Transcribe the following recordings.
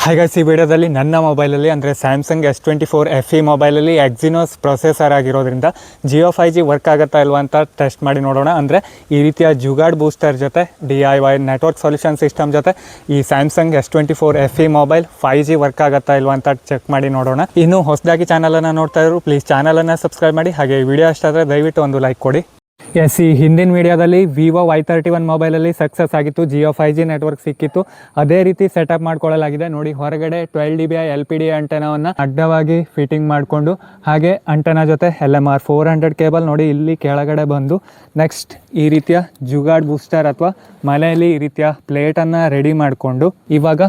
Hi guys, ಈ ವಿಡಿಯೋದಲ್ಲಿ ನನ್ನ ಮೊಬೈಲಲ್ಲಿ ಅಂದರೆ ಸ್ಯಾಮ್ಸಂಗ್ S24 FE ಮೊಬೈಲಲ್ಲಿ ಎಕ್ಸಿನೋಸ್ ಪ್ರೊಸೆಸರ್ ಆಗಿರೋದ್ರಿಂದ ಜಿಯೋ 5G ವರ್ಕ್ ಆಗುತ್ತಾ ಇಲ್ವಾ ಅಂತ ಟೆಸ್ಟ್ ಮಾಡಿ ನೋಡೋಣ. ಅಂದರೆ ಈ ರೀತಿಯ ಜುಗಾಡ್ ಬೂಸ್ಟರ್ ಜೊತೆ DIY ನೆಟ್ವರ್ಕ್ ಸೊಲ್ಯೂಷನ್ ಸಿಸ್ಟಮ್ ಜೊತೆ ಈ Samsung S24 FE mobile 5G work ಆಗುತ್ತಾ ಇಲ್ವಾ ಅಂತ ಚೆಕ್ ಮಾಡಿ ನೋಡೋಣ. ಇನ್ನು ಹೊಸದಾಗಿ ಚಾನಲನ್ನು ನೋಡ್ತಾ ಇದ್ರು ಪ್ಲೀಸ್ ಚಾನಲನ್ನು ಸಬ್ಸ್ಕ್ರೈಬ್ ಮಾಡಿ. ಹಾಗೆ ವಿಡಿಯೋ ಇಷ್ಟ ಆದರೆ ದಯವಿಟ್ಟು ಒಂದು ಲೈಕ್ ಕೊಡಿ. ಎಸ್, ಈ ಹಿಂದಿನ ವಿಡಿಯೋದಲ್ಲಿ ವಿವೋ Y31 ಮೊಬೈಲಲ್ಲಿ ಸಕ್ಸಸ್ ಆಗಿತ್ತು, ಜಿಯೋ 5G ನೆಟ್ವರ್ಕ್ ಸಿಕ್ಕಿತ್ತು. ಅದೇ ರೀತಿ ಸೆಟಪ್ ಮಾಡ್ಕೊಳ್ಳಲಾಗಿದೆ. ನೋಡಿ, ಹೊರಗಡೆ 12 dBi LPD ಅಂಟೆನಾವನ್ನು ಅಡ್ಡವಾಗಿ ಫಿಟ್ಟಿಂಗ್ ಮಾಡಿಕೊಂಡು, ಹಾಗೆ ಅಂಟೆನಾ ಜೊತೆ LMR 400 ಕೇಬಲ್ ನೋಡಿ ಇಲ್ಲಿ ಕೆಳಗಡೆ ಬಂದು, ನೆಕ್ಸ್ಟ್ ಈ ರೀತಿಯ ಜುಗಾಡ್ ಬೂಸ್ಟರ್ ಅಥವಾ ಮನೆಯಲ್ಲಿ ಈ ರೀತಿಯ ಪ್ಲೇಟನ್ನು ರೆಡಿ ಮಾಡಿಕೊಂಡು, ಇವಾಗ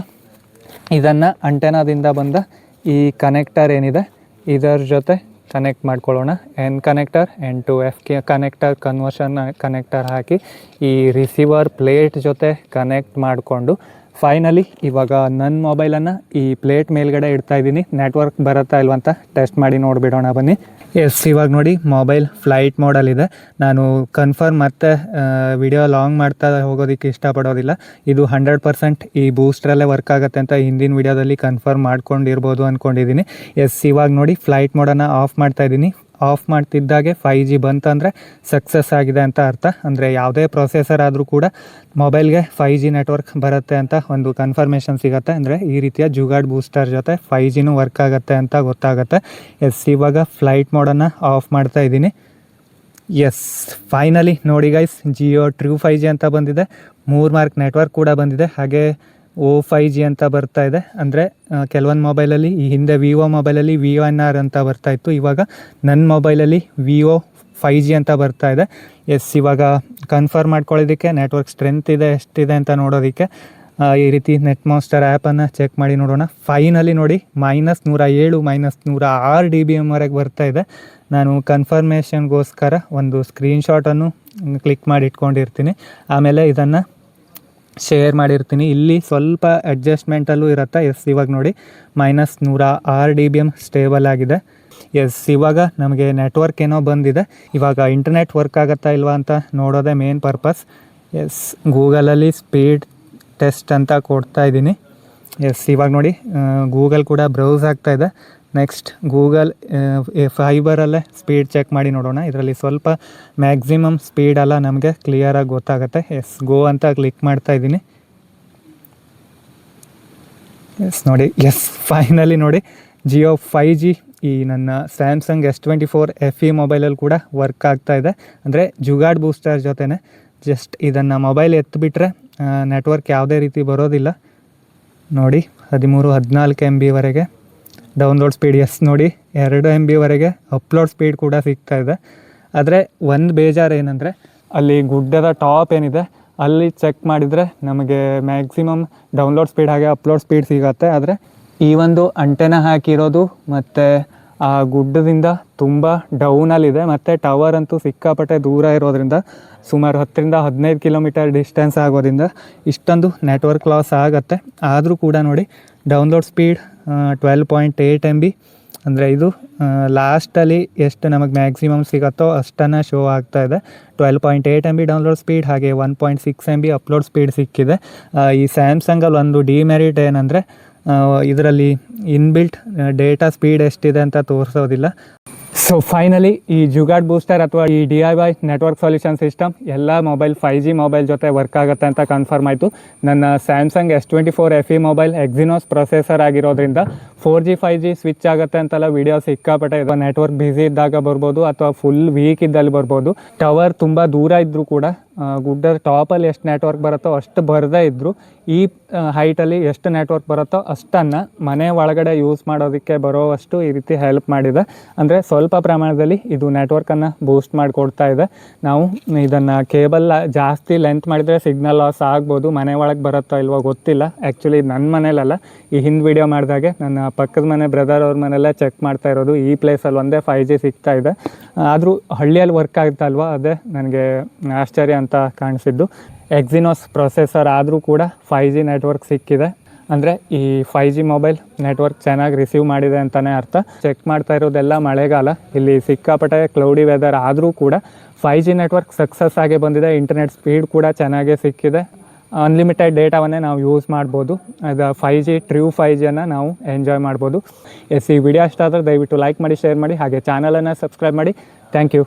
ಇದನ್ನು ಅಂಟೆನಾದಿಂದ ಬಂದ ಈ ಕನೆಕ್ಟರ್ ಏನಿದೆ ಇದರ ಜೊತೆ ಕನೆಕ್ಟ್ ಮಾಡ್ಕೊಳ್ಳೋಣ. N connector N to F connector conversion connector ಹಾಕಿ ಈ ರಿಸೀವರ್ ಪ್ಲೇಟ್ ಜೊತೆ ಕನೆಕ್ಟ್ ಮಾಡಿಕೊಂಡು, ಫೈನಲಿ ಇವಾಗ ನನ್ನ ಮೊಬೈಲನ್ನು ಈ ಪ್ಲೇಟ್ ಮೇಲ್ಗಡೆ ಇಡ್ತಾ ಇದ್ದೀನಿ. ನೆಟ್ವರ್ಕ್ ಬರುತ್ತಾ ಇಲ್ವ ಅಂತ ಟೆಸ್ಟ್ ಮಾಡಿ ನೋಡಿಬಿಡೋಣ ಬನ್ನಿ. ಎಸ್, ಇವಾಗ ನೋಡಿ ಮೊಬೈಲ್ ಫ್ಲೈಟ್ ಮೋಡಲ್ಲಿದೆ. ನಾನು ಕನ್ಫರ್ಮ್ ಮತ್ತೆ ವಿಡಿಯೋ ಲಾಂಗ್ ಮಾಡ್ತಾ ಹೋಗೋದಕ್ಕೆ ಇಷ್ಟಪಡೋದಿಲ್ಲ. ಇದು 100% ಈ ಬೂಸ್ಟ್ರಲ್ಲೇ ವರ್ಕ್ ಆಗುತ್ತೆ ಅಂತ ಹಿಂದಿನ ವಿಡಿಯೋದಲ್ಲಿ ಕನ್ಫರ್ಮ್ ಮಾಡ್ಕೊಂಡಿರ್ಬೋದು ಅಂದ್ಕೊಂಡಿದ್ದೀನಿ. ಎಸ್, ಇವಾಗ ನೋಡಿ ಫ್ಲೈಟ್ ಮೋಡನ್ನು ಆಫ್ ಮಾಡ್ತಾ ಇದ್ದೀನಿ. ಆಫ್ ಮಾಡ್ತಿದ್ದಾಗೆ 5G ಬಂತಂದರೆ ಸಕ್ಸಸ್ ಆಗಿದೆ ಅಂತ ಅರ್ಥ. ಅಂದರೆ ಯಾವುದೇ ಪ್ರೊಸೆಸರ್ ಆದರೂ ಕೂಡ ಮೊಬೈಲ್ಗೆ 5G ನೆಟ್ವರ್ಕ್ ಬರುತ್ತೆ ಅಂತ ಒಂದು ಕನ್ಫರ್ಮೇಷನ್ ಸಿಗುತ್ತೆ. ಅಂದರೆ ಈ ರೀತಿಯ ಜುಗಾಡ್ ಬೂಸ್ಟರ್ ಜೊತೆ 5Gನೂ ವರ್ಕ್ ಆಗುತ್ತೆ ಅಂತ ಗೊತ್ತಾಗುತ್ತೆ. ಎಸ್, ಇವಾಗ ಫ್ಲೈಟ್ ಮೋಡನ್ನು ಆಫ್ ಮಾಡ್ತಾ ಇದ್ದೀನಿ. ಎಸ್, ಫೈನಲಿ ನೋಡಿ ಗೈಸ್, ಜಿಯೋ ಟ್ರೂ 5G ಅಂತ ಬಂದಿದೆ. 3 ಮಾರ್ಕ್ ನೆಟ್ವರ್ಕ್ ಕೂಡ ಬಂದಿದೆ. ಹಾಗೆ O5G ಅಂತ ಬರ್ತಾ ಇದೆ. ಅಂದರೆ ಕೆಲವೊಂದು ಮೊಬೈಲಲ್ಲಿ ಈ ಹಿಂದೆ ವಿವೋ ಮೊಬೈಲಲ್ಲಿ VNR ಅಂತ ಬರ್ತಾಯಿತ್ತು. ಇವಾಗ ನನ್ನ ಮೊಬೈಲಲ್ಲಿ ವಿವೋ 5G ಅಂತ ಬರ್ತಾ ಇದೆ. ಎಸ್, ಇವಾಗ ಕನ್ಫರ್ಮ್ ಮಾಡ್ಕೊಳ್ಳೋದಕ್ಕೆ ನೆಟ್ವರ್ಕ್ ಸ್ಟ್ರೆಂತ್ ಇದೆ ಎಷ್ಟಿದೆ ಅಂತ ನೋಡೋದಕ್ಕೆ ಈ ರೀತಿ ನೆಟ್ ಮಾಸ್ಟರ್ ಆ್ಯಪನ್ನು ಚೆಕ್ ಮಾಡಿ ನೋಡೋಣ. ಫೈನಲಿ ನೋಡಿ -107 -106 dBmವರೆಗೆ ಬರ್ತಾ ಇದೆ. ನಾನು ಕನ್ಫರ್ಮೇಷನ್ಗೋಸ್ಕರ ಒಂದು ಸ್ಕ್ರೀನ್ಶಾಟನ್ನು ಕ್ಲಿಕ್ ಮಾಡಿ ಇಟ್ಕೊಂಡಿರ್ತೀನಿ. ಆಮೇಲೆ ಇದನ್ನು ಶೇರ್ ಮಾಡಿರ್ತೀನಿ. ಇಲ್ಲಿ ಸ್ವಲ್ಪ ಅಡ್ಜಸ್ಟ್ಮೆಂಟಲ್ಲೂ ಇರುತ್ತೆ. ಎಸ್, ಇವಾಗ ನೋಡಿ -106 dBm ಸ್ಟೇಬಲ್ ಆಗಿದೆ. ಎಸ್, ಇವಾಗ ನಮಗೆ ನೆಟ್ವರ್ಕ್ ಏನೋ ಬಂದಿದೆ. ಇವಾಗ ಇಂಟರ್ನೆಟ್ ವರ್ಕ್ ಆಗುತ್ತಾ ಇಲ್ವಾ ಅಂತ ನೋಡೋದೇ ಮೇನ್ ಪರ್ಪಸ್. ಎಸ್, ಗೂಗಲಲ್ಲಿ ಸ್ಪೀಡ್ ಟೆಸ್ಟ್ ಅಂತ ಕೊಡ್ತಾ ಇದ್ದೀನಿ. ಎಸ್, ಇವಾಗ ನೋಡಿ ಗೂಗಲ್ ಕೂಡ ಬ್ರೌಸ್ ಆಗ್ತಾಯಿದೆ. ನೆಕ್ಸ್ಟ್ ಗೂಗಲ್ ಫೈಬರಲ್ಲೇ ಸ್ಪೀಡ್ ಚೆಕ್ ಮಾಡಿ ನೋಡೋಣ. ಇದರಲ್ಲಿ ಸ್ವಲ್ಪ ಮ್ಯಾಕ್ಸಿಮಮ್ ಸ್ಪೀಡೆಲ್ಲ ನಮಗೆ ಕ್ಲಿಯರಾಗಿ ಗೊತ್ತಾಗುತ್ತೆ. ಎಸ್, ಗೋ ಅಂತ ಕ್ಲಿಕ್ ಮಾಡ್ತಾ ಇದ್ದೀನಿ. ಎಸ್ ನೋಡಿ, ಎಸ್ ಫೈನಲಿ ನೋಡಿ ಜಿಯೋ 5G ಈ ನನ್ನ ಸ್ಯಾಮ್ಸಂಗ್ S24 FE ಮೊಬೈಲಲ್ಲಿ ಕೂಡ ವರ್ಕ್ ಆಗ್ತಾ ಇದೆ. ಅಂದರೆ ಜುಗಾಡ್ ಬೂಸ್ಟರ್ ಜೊತೆನೆ. ಜಸ್ಟ್ ಇದನ್ನು ಮೊಬೈಲ್ ಎತ್ತಿಬಿಟ್ರೆ ನೆಟ್ವರ್ಕ್ ಯಾವುದೇ ರೀತಿ ಬರೋದಿಲ್ಲ. ನೋಡಿ 13-14 MBವರೆಗೆ ಡೌನ್ಲೋಡ್ ಸ್ಪೀಡ್. ಎಸ್ ನೋಡಿ 2 MBವರೆಗೆ ಅಪ್ಲೋಡ್ ಸ್ಪೀಡ್ ಕೂಡ ಸಿಗ್ತಾ ಇದೆ. ಆದರೆ ಒಂದು ಬೇಜಾರು ಏನಂದರೆ ಅಲ್ಲಿ ಗುಡ್ಡದ ಟಾಪ್ ಏನಿದೆ ಅಲ್ಲಿ ಚೆಕ್ ಮಾಡಿದರೆ ನಮಗೆ ಮ್ಯಾಕ್ಸಿಮಮ್ ಡೌನ್ಲೋಡ್ ಸ್ಪೀಡ್ ಹಾಗೆ ಅಪ್ಲೋಡ್ ಸ್ಪೀಡ್ ಸಿಗುತ್ತೆ. ಆದರೆ ಈ ಒಂದು ಅಂಟೆನಾ ಹಾಕಿರೋದು ಮತ್ತು ಆ ಗುಡ್ಡದಿಂದ ತುಂಬ ಡೌನಲ್ಲಿದೆ. ಮತ್ತು ಟವರ್ ಅಂತೂ ಸಿಕ್ಕಾಪಟ್ಟೆ ದೂರ ಇರೋದ್ರಿಂದ ಸುಮಾರು 10-15 ಕಿಲೋಮೀಟರ್ ಡಿಸ್ಟೆನ್ಸ್ ಆಗೋದ್ರಿಂದ ಇಷ್ಟೊಂದು ನೆಟ್ವರ್ಕ್ ಲಾಸ್ ಆಗುತ್ತೆ. ಆದರೂ ಕೂಡ ನೋಡಿ ಡೌನ್ಲೋಡ್ ಸ್ಪೀಡ್ 12.8 MB. ಅಂದರೆ ಇದು ಲಾಸ್ಟಲ್ಲಿ ಎಷ್ಟು ನಮಗೆ ಮ್ಯಾಕ್ಸಿಮಮ್ ಸಿಗುತ್ತೋ ಅಷ್ಟನ್ನು ಶೋ ಆಗ್ತಾಯಿದೆ. 12.8 MB ಡೌನ್ಲೋಡ್ ಸ್ಪೀಡ್, ಹಾಗೆ 1.6 MB ಅಪ್ಲೋಡ್ ಸ್ಪೀಡ್ ಸಿಕ್ಕಿದೆ. ಈ ಸ್ಯಾಮ್ಸಂಗಲ್ಲಿ ಒಂದು ಡಿಮೆರಿಟ್ ಏನಂದರೆ ಇದರಲ್ಲಿ ಇನ್ಬಿಲ್ಟ್ ಡೇಟಾ ಸ್ಪೀಡ್ ಎಷ್ಟಿದೆ ಅಂತ ತೋರಿಸೋದಿಲ್ಲ. ಸೊ ಫೈನಲಿ ಈ ಜುಗಾಡ್ ಬೂಸ್ಟರ್ ಅಥವಾ ಈ DIY ನೆಟ್ವರ್ಕ್ ಸೊಲ್ಯೂಷನ್ ಸಿಸ್ಟಮ್ ಎಲ್ಲ ಮೊಬೈಲ್ 5G ಮೊಬೈಲ್ ಜೊತೆ ವರ್ಕ್ ಆಗುತ್ತೆ ಅಂತ ಕನ್ಫರ್ಮ್ ಆಯಿತು. ನನ್ನ Samsung S24 FE mobile Exynos processor ಆಗಿರೋದ್ರಿಂದ 4G 5G ಸ್ವಿಚ್ ಆಗುತ್ತೆ ಅಂತೆಲ್ಲ ವೀಡಿಯೋ ಸಿಕ್ಕಾಪಟ್ಟೆ ಇದೆ. ನೆಟ್ವರ್ಕ್ ಬ್ಯುಸಿ ಇದ್ದಾಗ ಬರ್ಬೋದು ಅಥವಾ ಫುಲ್ ವೀಕ್ ಇದ್ದಲ್ಲಿ ಬರ್ಬೋದು. ಟವರ್ ತುಂಬ ದೂರ ಇದ್ದರೂ ಕೂಡ ಗುಡ್ಡದ ಟಾಪಲ್ಲಿ ಎಷ್ಟು ನೆಟ್ವರ್ಕ್ ಬರುತ್ತೋ ಅಷ್ಟು ಬರದೇ ಇದ್ದರೂ ಈ ಹೈಟಲ್ಲಿ ಎಷ್ಟು ನೆಟ್ವರ್ಕ್ ಬರುತ್ತೋ ಅಷ್ಟನ್ನು ಮನೆ ಒಳಗಡೆ ಯೂಸ್ ಮಾಡೋದಕ್ಕೆ ಬರೋವಷ್ಟು ಈ ರೀತಿ ಹೆಲ್ಪ್ ಮಾಡಿದೆ. ಅಂದರೆ ಸ್ವಲ್ಪ ಪ್ರಮಾಣದಲ್ಲಿ ಇದು ನೆಟ್ವರ್ಕನ್ನು ಬೂಸ್ಟ್ ಮಾಡಿಕೊಡ್ತಾ ಇದೆ. ನಾವು ಇದನ್ನು ಕೇಬಲ್ ಜಾಸ್ತಿ ಲೆಂತ್ ಮಾಡಿದರೆ ಸಿಗ್ನಲ್ ಲಾಸ್ ಆಗ್ಬೋದು. ಮನೆ ಒಳಗೆ ಬರುತ್ತೋ ಇಲ್ವೋ ಗೊತ್ತಿಲ್ಲ. ಆ್ಯಕ್ಚುಲಿ ನನ್ನ ಮನೇಲಲ್ಲ, ಈ ಹಿಂದೆ ವಿಡಿಯೋ ಮಾಡಿದಾಗೆ ನನ್ನ ಪಕ್ಕದ ಮನೆ ಬ್ರದರ್ ಅವ್ರ ಮನೆಯಲ್ಲೇ ಚೆಕ್ ಮಾಡ್ತಾ ಇರೋದು. ಈ ಪ್ಲೇಸಲ್ಲಿ ಒಂದೇ 5G ಸಿಗ್ತಾ ಇದೆ. ಆದರೂ ಹಳ್ಳಿಯಲ್ಲಿ ವರ್ಕ್ ಆಗುತ್ತಾ ಅಲ್ವಾ, ಅದೇ ನನಗೆ ಆಶ್ಚರ್ಯ ಅಂತ ಕಾಣಿಸಿದ್ದು. ಎಕ್ಸಿನೋಸ್ ಪ್ರೊಸೆಸರ್ ಆದರೂ ಕೂಡ 5G ನೆಟ್ವರ್ಕ್ ಸಿಕ್ಕಿದೆ. ಅಂದರೆ ಈ 5G ಮೊಬೈಲ್ ನೆಟ್ವರ್ಕ್ ಚೆನ್ನಾಗಿ ರಿಸೀವ್ ಮಾಡಿದೆ ಅಂತಲೇ ಅರ್ಥ. ಚೆಕ್ ಮಾಡ್ತಾ ಇರೋದೆಲ್ಲ ಮಳೆಗಾಲ, ಇಲ್ಲಿ ಸಿಕ್ಕಾಪಟ್ಟೆ ಕ್ಲೌಡಿ ವೆದರ್ ಆದರೂ ಕೂಡ 5G ನೆಟ್ವರ್ಕ್ ಸಕ್ಸಸ್ ಆಗಿ ಬಂದಿದೆ. ಇಂಟರ್ನೆಟ್ ಸ್ಪೀಡ್ ಕೂಡ ಚೆನ್ನಾಗೇ ಸಿಕ್ಕಿದೆ. ಅನ್ಲಿಮಿಟೆಡ್ ಡೇಟಾವನ್ನೇ ನಾವು ಯೂಸ್ ಮಾಡ್ಬೋದು. ಅದು 5G ಟ್ರೂ 5Gಯನ್ನು ನಾವು ಎಂಜಾಯ್ ಮಾಡ್ಬೋದು. ಈ ವಿಡಿಯೋ ಇಷ್ಟ ಆದರೆ ದಯವಿಟ್ಟು ಲೈಕ್ ಮಾಡಿ, ಶೇರ್ ಮಾಡಿ, ಹಾಗೆ ಚಾನಲನ್ನು ಸಬ್ಸ್ಕ್ರೈಬ್ ಮಾಡಿ. Thank you.